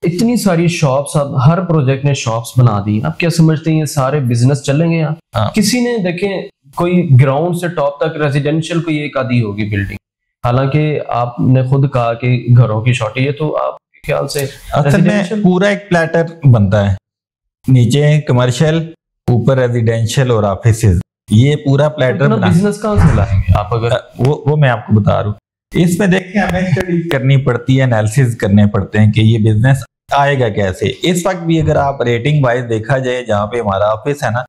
इतनी सारी शॉप्स, अब हर प्रोजेक्ट ने शॉप्स बना दी, आप क्या समझते हैं ये सारे बिजनेस चलेंगे यहाँ? हाँ। किसी ने देखें कोई ग्राउंड से टॉप तक रेजिडेंशियल कोई एक आधी होगी बिल्डिंग, हालांकि आपने खुद कहा कि घरों की शॉर्टेज है, तो आपके ख्याल से असल में पूरा एक प्लेटर बनता है, नीचे कमर्शियल, ऊपर रेजिडेंशियल और ऑफिसेज, ये पूरा प्लेटर बना। बिजनेस कहाँ से लाएंगे आप? अगर वो मैं आपको बता रहा हूँ, इसमें देखिए हमें स्टडी करनी पड़ती है, एनालिसिस करने पड़ते हैं कि ये बिजनेस आएगा कैसे। इस वक्त भी अगर आप रेटिंग वाइज देखा जाए, जहाँ पे हमारा ऑफिस है ना,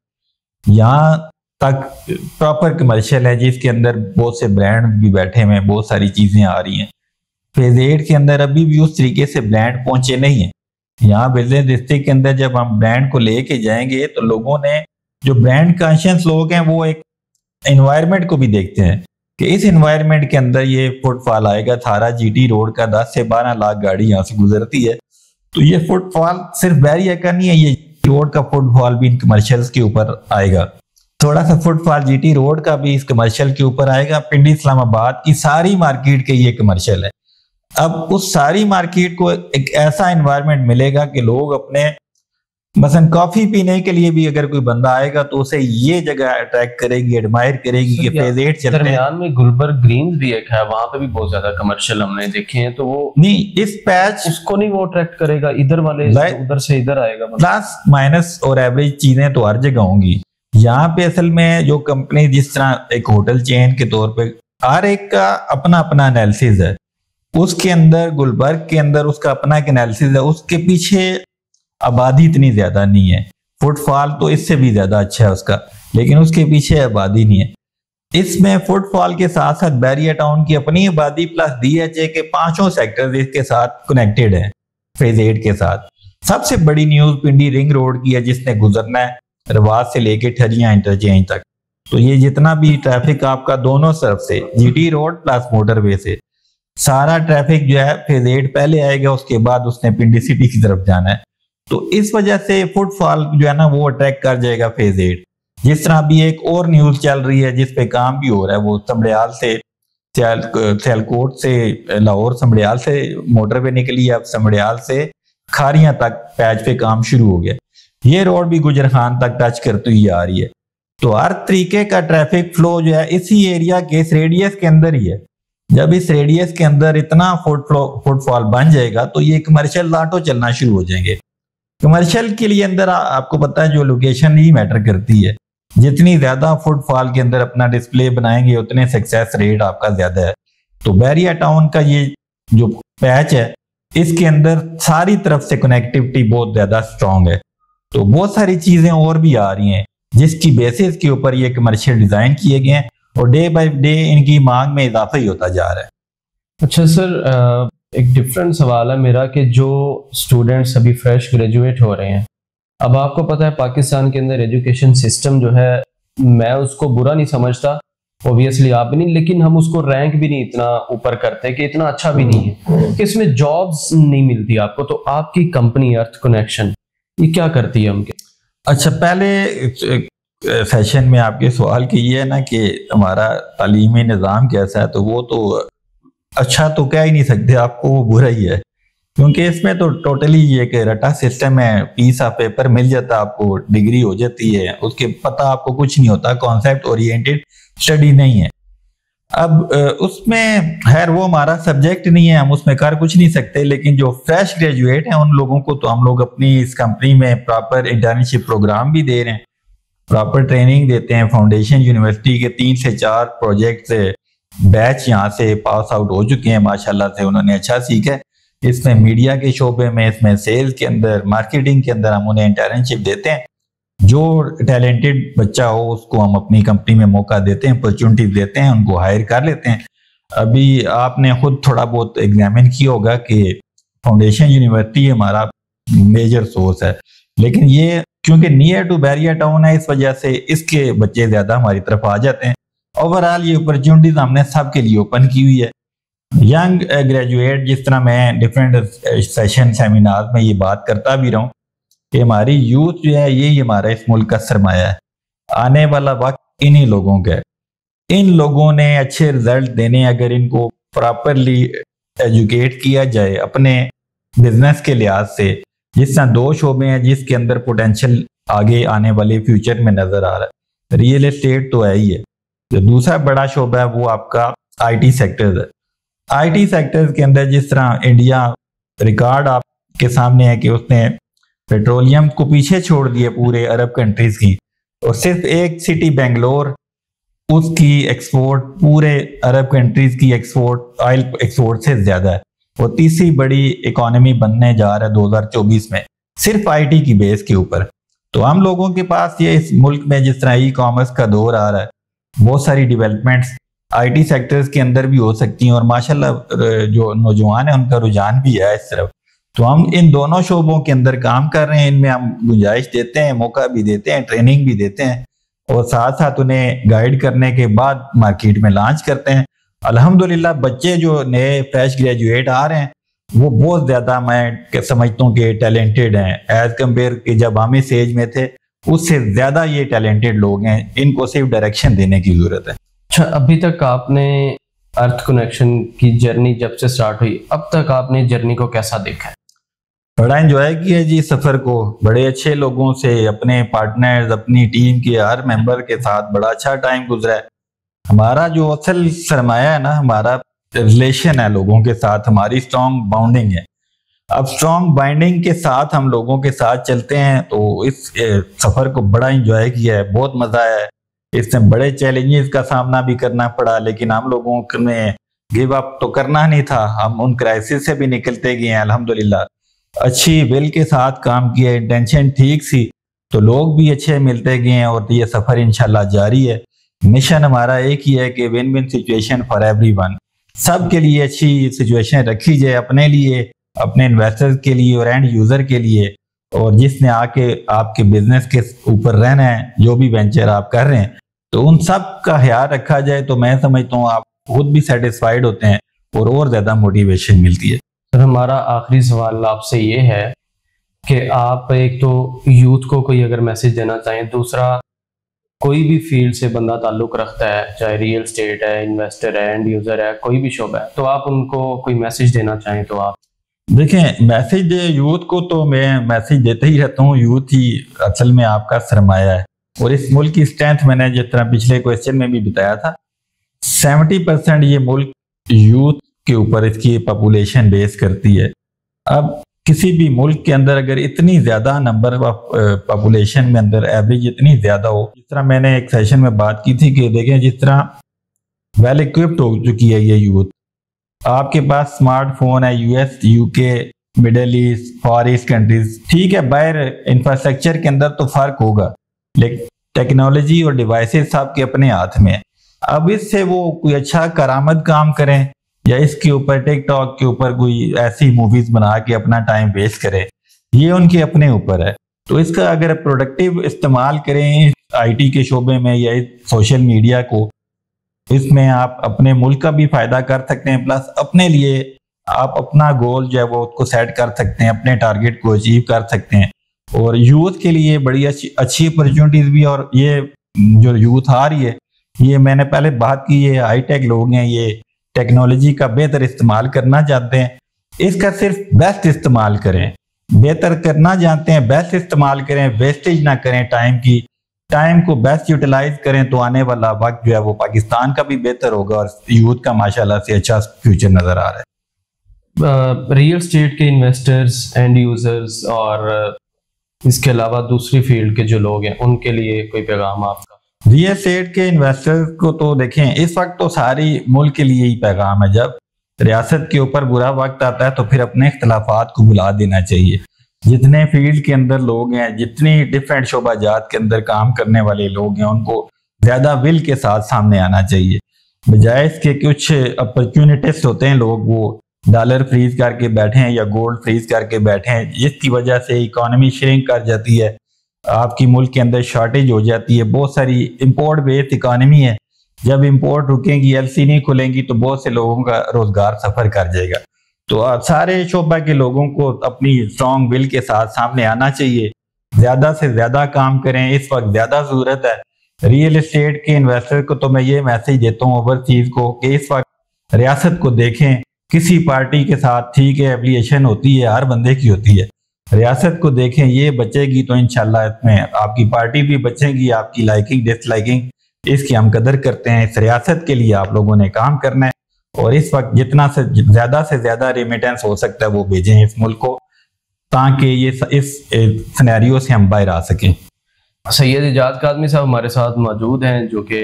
यहाँ तक प्रॉपर कमर्शियल है, जिसके अंदर बहुत से ब्रांड भी बैठे हुए हैं, बहुत सारी चीजें आ रही हैं। फेज 8 के अंदर अभी भी उस तरीके से ब्रांड पहुंचे नहीं है। यहाँ बिजनेस डिस्ट्रिक्ट के अंदर जब हम ब्रांड को लेके जाएंगे तो लोगों ने, जो ब्रांड कॉन्शियस लोग हैं, वो एक एनवायरनमेंट को भी देखते हैं कि इस एनवायरनमेंट के अंदर ये फुटफॉल आएगा। थारा GT रोड का 10 से 12 लाख गाड़ी यहाँ से गुजरती है, तो ये फुटफॉल सिर्फ बैरिया का नहीं है, ये रोड का फुटफॉल भी इन कमर्शियल्स के ऊपर आएगा। थोड़ा सा फुटफॉल GT रोड का भी इस कमर्शियल के ऊपर आएगा। पिंडी इस्लामाबाद की सारी मार्केट के ये कमर्शियल है। अब उस सारी मार्केट को एक ऐसा एनवायरनमेंट मिलेगा कि लोग अपने मसलन कॉफी पीने के लिए भी अगर कोई बंदा आएगा तो उसे ये जगह अट्रैक्ट करेगी, एडमायर करेगी कि फेज 8 चलते हैं। दरमियान में गुलबर्ग ग्रीन भी एक है, वहां पे भी बहुत ज्यादा कमर्शियल हमने देखे हैं, तो वो नहीं, इस पैच उसको नहीं वो अट्रैक्ट करेगा, इधर वाले उधर से इधर आएगा। प्लस माइनस और एवरेज चीजें तो हर जगह होंगी। यहाँ पे असल में जो कंपनी, जिस तरह एक होटल चेन के तौर पे हर एक का अपना अपना एनालिसिस है, उसके अंदर गुलबर्ग के अंदर उसका अपना एक एनालिसिस है। उसके पीछे आबादी इतनी ज्यादा नहीं है, फुटफॉल तो इससे भी ज्यादा अच्छा है उसका, लेकिन उसके पीछे आबादी नहीं है। इसमें फुटफॉल के साथ साथ बैरिया टाउन की अपनी आबादी प्लस DHA के 5 सेक्टर इसके साथ कनेक्टेड है फेज 8 के साथ। सबसे बड़ी न्यूज पिंडी रिंग रोड की है, जिसने गुजरना है रवाज से लेके ठरिया इंटरचेंज तक। तो ये जितना भी ट्रैफिक आपका दोनों तरफ से, GT रोड प्लस मोटरवे से, सारा ट्रैफिक जो है फेज 8 पहले आएगा, उसके बाद उसने पिंडी सिटी की तरफ जाना है। तो इस वजह से फुटफॉल जो है ना वो अट्रैक्ट कर जाएगा फेज 8। जिस तरह अभी एक और न्यूज चल रही है जिसपे काम भी हो रहा है, वो समड़ियाल से, सियालकोट से, लाहौर समड़ियाल से मोटरवे निकली है, अब समड़ियाल से खारियां तक पैच पे काम शुरू हो गया। ये रोड भी गुजर खान तक टच करती हुई आ रही है। तो हर तरीके का ट्रैफिक फ्लो जो है इसी एरिया के, इस रेडियस के अंदर ही है। जब इस रेडियस के अंदर इतना फुटफॉल बन जाएगा तो ये कमर्शियल ऑटो चलना शुरू हो जाएंगे। कमर्शियल के लिए अंदर आपको पता है जो लोकेशन ही मैटर करती है, जितनी ज्यादा फुटफॉल के अंदर अपना डिस्प्ले बनाएंगे उतने सक्सेस रेट आपका ज्यादा है। तो बैरिया टाउन का ये जो पैच है, इसके अंदर सारी तरफ से कनेक्टिविटी बहुत ज्यादा स्ट्रांग है। तो बहुत सारी चीजें और भी आ रही हैं जिसकी बेसिस के ऊपर ये कमर्शियल डिजाइन किए गए हैं, और डे बाय डे इनकी मांग में इजाफा ही होता जा रहा है। अच्छा सर, एक डिफरेंट सवाल है मेरा कि जो स्टूडेंट्स अभी फ्रेश ग्रेजुएट हो रहे हैं, अब आपको पता है पाकिस्तान के अंदर एजुकेशन सिस्टम जो है, मैं उसको बुरा नहीं समझता, ऑब्वियसली आप भी नहीं, लेकिन हम उसको रैंक भी नहीं इतना ऊपर करते कि इतना अच्छा भी नहीं है कि इसमें जॉब्स नहीं मिलती आपको। तो आपकी कंपनी अर्थ कनेक्शन ये क्या करती है हमके? अच्छा, पहले सेशन में आपके सवाल की ये है ना कि हमारा तालीमी निज़ाम कैसा है, तो वो तो अच्छा तो कह ही नहीं सकते आपको, वो बुरा ही है, क्योंकि इसमें तो टोटली ये कि रटा सिस्टम है, पीस ऑफ पेपर मिल जाता आपको, डिग्री हो जाती है, उसके पता आपको कुछ नहीं होता, कॉन्सेप्ट ओरिएंटेड स्टडी नहीं है। अब उसमें खैर वो हमारा सब्जेक्ट नहीं है, हम उसमें कर कुछ नहीं सकते, लेकिन जो फ्रेश ग्रेजुएट हैं उन लोगों को तो हम लोग अपनी इस कंपनी में प्रॉपर इंटर्नशिप प्रोग्राम भी दे रहे हैं, प्रॉपर ट्रेनिंग देते हैं। फाउंडेशन यूनिवर्सिटी के 3 से 4 प्रोजेक्ट से बैच यहाँ से पास आउट हो चुके हैं माशाल्लाह से, उन्होंने अच्छा सीखा है। इसमें मीडिया के शोबे में, इसमें सेल्स के अंदर, मार्केटिंग के अंदर हम उन्हें इंटर्नशिप देते हैं। जो टैलेंटेड बच्चा हो उसको हम अपनी कंपनी में मौका देते हैं, अपॉर्चुनिटीज देते हैं, उनको हायर कर लेते हैं। अभी आपने खुद थोड़ा बहुत एग्जामिन किया होगा कि फाउंडेशन यूनिवर्सिटी हमारा मेजर सोर्स है, लेकिन ये क्योंकि नियर टू बैरिया टाउन है, इस वजह से इसके बच्चे ज्यादा हमारी तरफ आ जाते हैं। ओवरऑल ये अपॉर्चुनिटीज हमने सबके लिए ओपन की हुई है। यंग ग्रेजुएट, जिस तरह मैं डिफरेंट सेशन सेमिनार में ये बात करता भी रहूं कि हमारी यूथ जो है यही हमारा इस मुल्क का सरमाया है। आने वाला वक्त इन्हीं लोगों का है। इन लोगों ने अच्छे रिजल्ट देने, अगर इनको प्रॉपरली एजुकेट किया जाए अपने बिजनेस के लिहाज से, जिस तरह 2 शोबे हैं जिसके अंदर पोटेंशियल आगे आने वाले फ्यूचर में नजर आ रहा है। रियल एस्टेट तो है ही है, जो दूसरा बड़ा शोबा है वो आपका आईटी सेक्टर है। आईटी सेक्टर के अंदर जिस तरह इंडिया रिकॉर्ड आपके सामने है कि उसने पेट्रोलियम को पीछे छोड़ दिए पूरे अरब कंट्रीज की, और सिर्फ एक सिटी बेंगलोर उसकी एक्सपोर्ट पूरे अरब कंट्रीज की एक्सपोर्ट, ऑयल एक्सपोर्ट से ज्यादा है। वो तीसरी बड़ी इकोनॉमी बनने जा रहा है 2024 में, सिर्फ आईटी की बेस के ऊपर। तो हम लोगों के पास ये इस मुल्क में जिस तरह ई कॉमर्स का दौर आ रहा है, बहुत सारी डेवलपमेंट्स आईटी सेक्टर्स के अंदर भी हो सकती हैं, और माशाल्लाह जो नौजवान है उनका रुझान भी है इस तरफ। तो हम इन दोनों शोबों के अंदर काम कर रहे हैं, इनमें हम गुंजाइश देते हैं, मौका भी देते हैं, ट्रेनिंग भी देते हैं, और साथ साथ उन्हें गाइड करने के बाद मार्केट में लॉन्च करते हैं। अल्हम्दुलिल्लाह बच्चे जो नए फ्रेश ग्रेजुएट आ रहे हैं वो बहुत ज्यादा, मैं समझता हूँ कि टैलेंटेड हैं एज कम्पेयर कि जब हम इस एज में थे, उससे ज्यादा ये टैलेंटेड लोग हैं। इनको सिर्फ डायरेक्शन देने की जरूरत है। अच्छा, अभी तक आपने अर्थ कनेक्शन की जर्नी जब से स्टार्ट हुई अब तक आपने जर्नी को कैसा देखा है? बड़ा एंजॉय किया जी सफर को, बड़े अच्छे लोगों से, अपने पार्टनर्स, अपनी टीम के हर मेंबर के साथ बड़ा अच्छा टाइम गुजरा है। हमारा जो असल सरमाया है ना, हमारा रिलेशन है लोगों के साथ, हमारी स्ट्रॉन्ग बाउंडिंग है। अब स्ट्रॉन्ग बाइंडिंग के साथ हम लोगों के साथ चलते हैं, तो इस सफर को बड़ा एंजॉय किया है, बहुत मजा आया है। इसमें बड़े चैलेंजेस का सामना भी करना पड़ा, लेकिन हम लोगों ने गिव अप तो करना नहीं था। हम उन क्राइसिस से भी निकलते गए हैं अल्हम्दुलिल्लाह। अच्छी विल के साथ काम किया, इंटेंशन ठीक सी, तो लोग भी अच्छे मिलते गए हैं, और ये सफर इंशाल्लाह जारी है। मिशन हमारा एक ही है कि win win situation for everyone, सबके लिए अच्छी सिचुएशन रखी जाए, अपने लिए, अपने इन्वेस्टर्स के लिए और एंड यूजर के लिए, और जिसने आके आपके बिजनेस के ऊपर रहना है, जो भी वेंचर आप कर रहे हैं, तो उन सब का ख्याल रखा जाए, तो मैं समझता हूँ आप खुद भी सेटिस्फाइड होते हैं और ज्यादा मोटिवेशन मिलती है। सर, हमारा आखिरी सवाल आपसे ये है कि आप एक तो यूथ को कोई अगर मैसेज देना चाहें, दूसरा कोई भी फील्ड से बंदा ताल्लुक रखता है, चाहे रियल एस्टेट है, इन्वेस्टर है, एंड यूजर है, कोई भी शोबा है, तो आप उनको कोई मैसेज देना चाहें तो आप देखें। मैसेज यूथ को तो मैं मैसेज देते ही रहता हूँ, यूथ ही असल में आपका सरमाया है, और इस मुल्क की स्ट्रेंथ मैंने जिस तरह पिछले क्वेश्चन में भी बताया था, 70% ये मुल्क यूथ के ऊपर इसकी पॉपुलेशन बेस करती है। अब किसी भी मुल्क के अंदर अगर इतनी ज्यादा नंबर ऑफ पॉपुलेशन में अंदर एवरेज इतनी ज्यादा हो, जिस तरह मैंने एक सेशन में बात की थी कि देखें जिस तरह वेल इक्विप्ड हो चुकी है ये यूथ, आपके पास स्मार्टफोन है, US, UK, middle east, for east countries, ठीक है, बाहर इंफ्रास्ट्रक्चर के अंदर तो फर्क होगा, लेकिन टेक्नोलॉजी और डिवाइसेस आपके अपने हाथ में है। अब इससे वो कोई अच्छा करामद काम करें या इसके ऊपर टिकटॉक के ऊपर कोई ऐसी मूवीज बना के अपना टाइम वेस्ट करे, ये उनके अपने ऊपर है। तो इसका अगर प्रोडक्टिव इस्तेमाल करें आईटी के शोबे में या सोशल मीडिया को, इसमें आप अपने मुल्क का भी फायदा कर सकते हैं, प्लस अपने लिए आप अपना गोल जो है वो उसको सेट कर सकते हैं, अपने टारगेट को अचीव कर सकते हैं। और यूथ के लिए बड़ी अच्छी अपॉर्चुनिटीज भी, और ये जो यूथ आ रही है, ये मैंने पहले बात की, ये हाईटेक लोग हैं, ये टेक्नोलॉजी का बेहतर इस्तेमाल करना चाहते हैं, इसका सिर्फ बेस्ट इस्तेमाल करें, बेहतर करना जानते हैं, बेस्ट इस्तेमाल करें, वेस्टेज ना करें टाइम की, टाइम को बेस्ट यूटिलाइज करें, तो आने वाला वक्त जो है वो पाकिस्तान का भी बेहतर होगा और यूथ का माशाल्लाह से अच्छा फ्यूचर नजर आ रहा है। रियल एस्टेट के इन्वेस्टर्स, एंड यूजर्स और इसके अलावा दूसरी फील्ड के जो लोग हैं, उनके लिए कोई पैगाम आपका? रियल एस्टेट के इन्वेस्टर्स को तो देखें, इस वक्त तो सारी मुल्क के लिए ही पैगाम है। जब रियासत के ऊपर बुरा वक्त आता है तो फिर अपने इख्तलाफात को भुला देना चाहिए। जितने फील्ड के अंदर लोग हैं, जितनी डिफरेंट शोबाजात के अंदर काम करने वाले लोग हैं, उनको ज्यादा विल के साथ सामने आना चाहिए। बजाय इसके कुछ अपॉर्चुनिटिस्ट होते हैं लोग, वो डॉलर फ्रीज करके बैठे हैं या गोल्ड फ्रीज करके बैठे हैं, जिसकी वजह से इकोनॉमी श्रिंक कर जाती है, आपकी मुल्क के अंदर शॉर्टेज हो जाती है। बहुत सारी इंपोर्ट बेस्ड इकोनॉमी है, जब इंपोर्ट रुकेंगी, एलसी नहीं खुलेंगी तो बहुत से लोगों का रोजगार सफर कर जाएगा। तो सारे शोबा के लोगों को अपनी स्ट्रॉन्ग विल के साथ सामने आना चाहिए, ज्यादा से ज्यादा काम करें। इस वक्त ज्यादा जरूरत है रियल एस्टेट के इन्वेस्टर को। तो मैं ये मैसेज देता हूँ ओवरसीज को कि इस वक्त रियासत को देखें, किसी पार्टी के साथ ठीक है एफिलिएशन होती है, हर बंदे की होती है, रियासत को देखें, ये बचेगी तो इंशाल्लाह इसमें आपकी पार्टी भी बचेगी, आपकी लाइकिंग डिसलाइकिंग इसकी हम कदर करते हैं। इस रियासत के लिए आप लोगों ने काम करना है और इस वक्त जितना से ज्यादा रेमिटेंस हो सकता है वो भेजें इस मुल्क को, ताकि ये इस सिनेरियो से हम बाहर आ सकें। सैयद इजाज कादमी साहब हमारे साथ मौजूद हैं, जो कि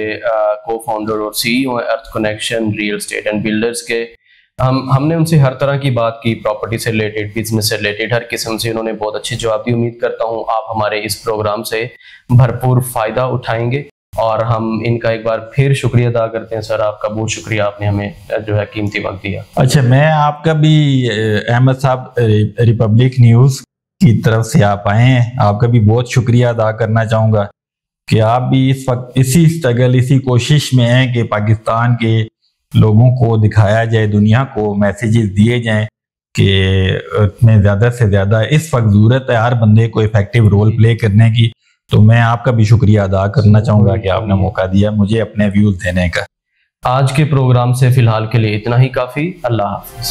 को फाउंडर और CEO हैं Earth Connection real estate and builders के। हमने उनसे हर तरह की बात की, प्रॉपर्टी से रिलेटेड, बिजनेस से रिलेटेड, हर किस्म से उन्होंने बहुत अच्छे जवाब दिए। उम्मीद करता हूँ आप हमारे इस प्रोग्राम से भरपूर फायदा उठाएंगे और हम इनका एक बार फिर शुक्रिया अदा करते हैं। सर आपका बहुत शुक्रिया, आपने हमें जो है कीमती वक्त दिया। अच्छा, मैं आपका भी अहमद साहब रिपब्लिक न्यूज़ की तरफ से आप आए हैं, आपका भी बहुत शुक्रिया अदा करना चाहूँगा कि आप भी इस वक्त इसी स्ट्रगल, इसी कोशिश में हैं कि पाकिस्तान के लोगों को दिखाया जाए, दुनिया को मैसेजेस दिए जाएं कि में ज़्यादा से ज़्यादा इस वक्त ज़रूरत है हर बंदे को इफेक्टिव रोल प्ले करने की। तो मैं आपका भी शुक्रिया अदा करना चाहूँगा कि आपने मौका दिया मुझे अपने व्यूज़ देने का। आज के प्रोग्राम से फिलहाल के लिए इतना ही काफ़ी। अल्लाह हाफिज़।